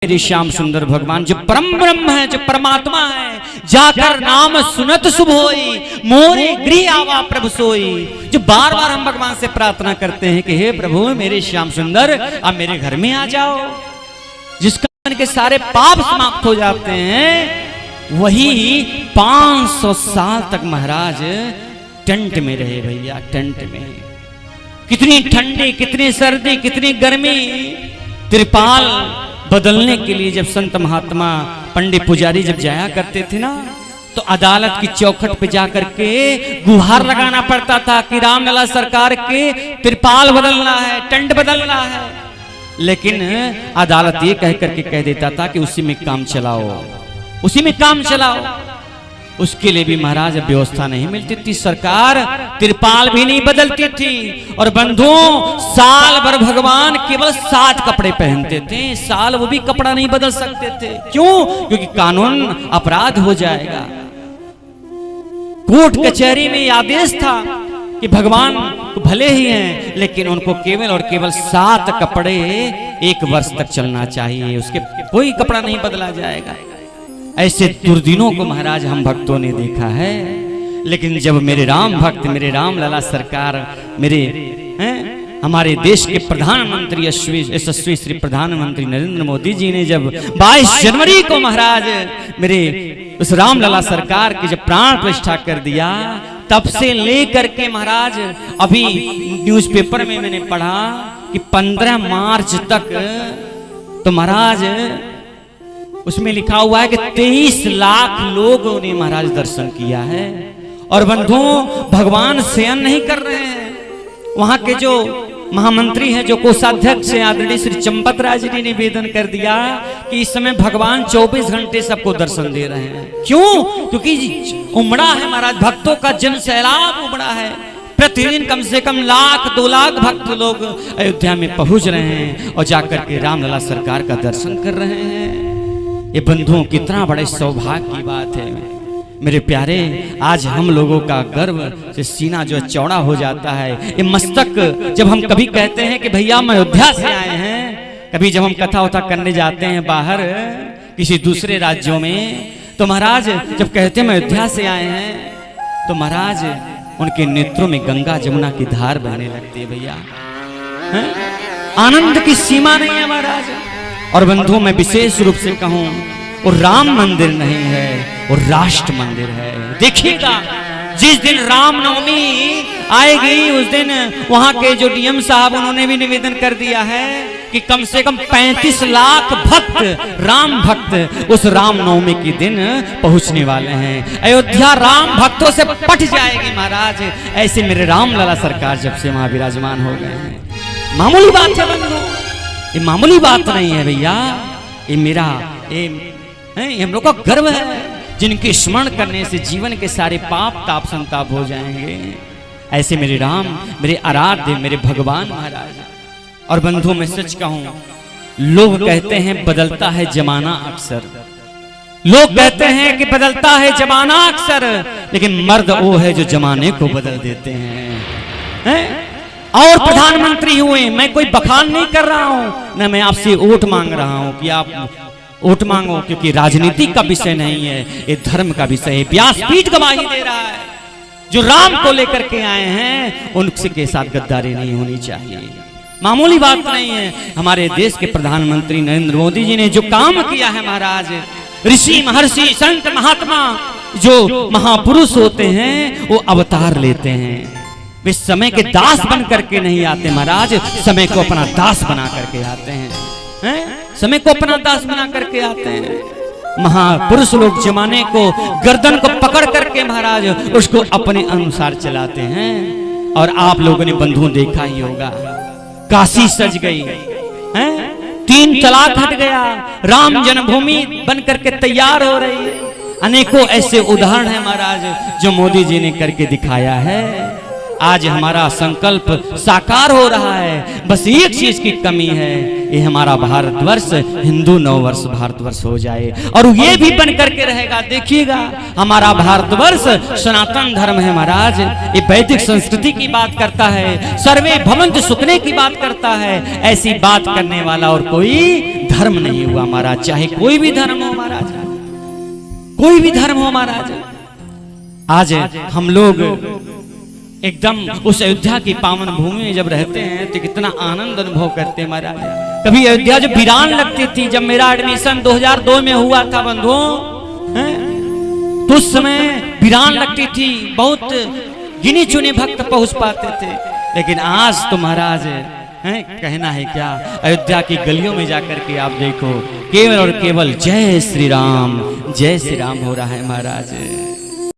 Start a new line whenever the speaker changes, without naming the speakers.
मेरे श्याम सुंदर भगवान जो परम ब्रह्म है, जो परमात्मा है, जाकर नाम सुनत शुभ होई, मोरे गृह आवा प्रभु सोई। जो बार बार हम भगवान से प्रार्थना करते हैं कि हे प्रभु मेरे श्याम सुंदर आप मेरे घर में आ जाओ, जिसका के सारे पाप समाप्त हो जाते हैं, वही 500 साल तक महाराज टेंट में रहे भैया। टेंट में कितनी ठंडी, कितनी सर्दी, कितनी गर्मी। त्रिपाल बदलने के लिए जब संत महात्मा पंडित पुजारी जब जाया करते थे ना, तो अदालत की चौखट पे जाकर के गुहार लगाना पड़ता था कि रामलला सरकार के त्रिपाल बदलना है, टेंट बदलना है। लेकिन अदालत ये कह करके कह देता था कि उसी में काम चलाओ, उसी में काम चलाओ। उसके लिए भी महाराज व्यवस्था नहीं मिलती थी, सरकार त्रिपाल भी नहीं बदलती थी। और बंधुओं साल भर भगवान केवल 7 कपड़े पहनते थे, साल वो भी कपड़ा नहीं बदल सकते थे। क्यों? क्योंकि कानून अपराध हो जाएगा। कोर्ट कचहरी में आदेश था कि भगवान भले ही हैं, लेकिन उनको केवल और केवल 7 कपड़े 1 वर्ष तक चलना चाहिए, उसके कोई कपड़ा नहीं बदला जाएगा। ऐसे दुर्दिनों को महाराज हम भक्तों ने देखा है। लेकिन जब मेरे राम भक्त, मेरे रामलला सरकार, मेरे हमारे देश के प्रधानमंत्री यशस्वी श्री प्रधानमंत्री नरेंद्र मोदी जी ने जब 22 जनवरी को महाराज मेरे उस रामलला सरकार की जब प्राण प्रतिष्ठा कर दिया, तब से लेकर के महाराज अभी न्यूज़पेपर में मैंने पढ़ा कि 15 मार्च तक तो महाराज उसमें लिखा हुआ है कि 23 लाख लोगों ने महाराज दर्शन किया है। और बंधुओं भगवान शयन नहीं कर रहे हैं। वहां के जो महामंत्री हैं, जो कोषाध्यक्ष हैं आदरणीय श्री चंपत राय जी ने निवेदन कर दिया कि इस समय भगवान 24 घंटे सबको दर्शन दे रहे हैं। क्यों? क्योंकि उमड़ा है महाराज, भक्तों का जन सैलाब उमड़ा है। प्रतिदिन कम से कम 1-2 लाख भक्त लोग अयोध्या में पहुंच रहे हैं और जाकर के रामलला सरकार का दर्शन कर रहे हैं। ये बंधुओं कितना बड़े सौभाग्य की बात है मेरे प्यारे। आज हम लोगों का गर्व से सीना जो चौड़ा हो जाता है, ये मस्तक जब हम कभी कहते हैं कि भैया हम अयोध्या से आए हैं, कभी जब हम कथा वथा करने जाते हैं बाहर किसी दूसरे राज्यों में, तो महाराज जब कहते हैं हम अयोध्या से आए हैं, तो महाराज उनके नेत्रों में गंगा जमुना की धार बहने लगती है भैया। आनंद की सीमा नहीं है महाराज। और बंधुओं मैं विशेष रूप से कहूं, वो राम मंदिर नहीं है, वो राष्ट्र मंदिर है। देखिएगा जिस दिन रामनवमी आएगी उस दिन वहां के जो डीएम साहब उन्होंने भी निवेदन कर दिया है कि कम से कम 35 लाख भक्त, राम भक्त उस रामनवमी के दिन पहुंचने वाले हैं। अयोध्या राम भक्तों से पट जाएगी महाराज। ऐसे मेरे रामलला सरकार जब से वहां विराजमान हो गए हैं, मामूली बात है बंधु, ये मामूली बात नहीं है भैया। ये मेरा ये हम लोग का गर्व है, जिनके स्मरण करने से जीवन के सारे पाप ताप संताप हो जाएंगे। ऐसे मेरे राम, मेरे आराध्य, मेरे भगवान महाराज। और बंधुओं मैं सच कहूं, लोग कहते हैं बदलता है जमाना अक्सर, लोग कहते हैं कि बदलता है जमाना अक्सर, लेकिन मर्द वो है जो जमाने को बदल देते हैं। और प्रधानमंत्री हुए, मैं कोई बखान नहीं कर रहा हूं, न मैं आपसे वोट मांग रहा हूं कि आप वोट मांगो, क्योंकि राजनीति का विषय नहीं है, ये धर्म का विषय है। व्यासपीठ गवाही दे रहा है, जो राम को लेकर के आए हैं उनसे के साथ गद्दारी नहीं होनी चाहिए। मामूली बात नहीं है। हमारे देश के प्रधानमंत्री नरेंद्र मोदी जी ने जो काम किया है महाराज, ऋषि महर्षि संत महात्मा जो महापुरुष होते हैं वो अवतार लेते हैं। वे समय के दास बन करके नहीं आते महाराज, समय को अपना दास बना करके आते हैं। समय को अपना दास बना करके आते हैं। महापुरुष लोग जमाने को गर्दन को पकड़ करके महाराज उसको अपने अनुसार चलाते हैं। और आप लोगों ने बंधुओं देखा ही होगा, काशी सज गई है, 3 तलाक हट गया, राम जन्मभूमि बन करके तैयार हो रही है। अनेकों ऐसे उदाहरण है महाराज जो मोदी जी ने करके दिखाया है। आज हमारा संकल्प साकार हो रहा है। बस एक चीज की कमी है, ये हमारा भारतवर्ष हिंदू नववर्ष भारतवर्ष हो जाए और ये भी बन करके रहेगा। देखिएगा हमारा भारतवर्ष सनातन धर्म है महाराज, ये वैदिक संस्कृति की बात करता है, सर्वे भवन्तु सुखने की बात करता है। ऐसी बात करने वाला और कोई धर्म नहीं हुआ महाराज, चाहे कोई भी धर्म हो महाराज, कोई भी धर्म हो महाराज। आज हम लोग एकदम उस अयोध्या की पावन भूमि में जब रहते हैं तो कितना आनंद अनुभव करते हैं महाराज। कभी अयोध्या जब वीरान लगती थी, जब मेरा एडमिशन 2002 में हुआ था बंधुओं, तो उस समय वीरान लगती थी, बहुत गिने चुने भक्त पहुंच पाते थे। लेकिन आज तो महाराज कहना है क्या, अयोध्या की गलियों में जाकर के आप देखो केवल और केवल जय श्री राम हो रहा है महाराज।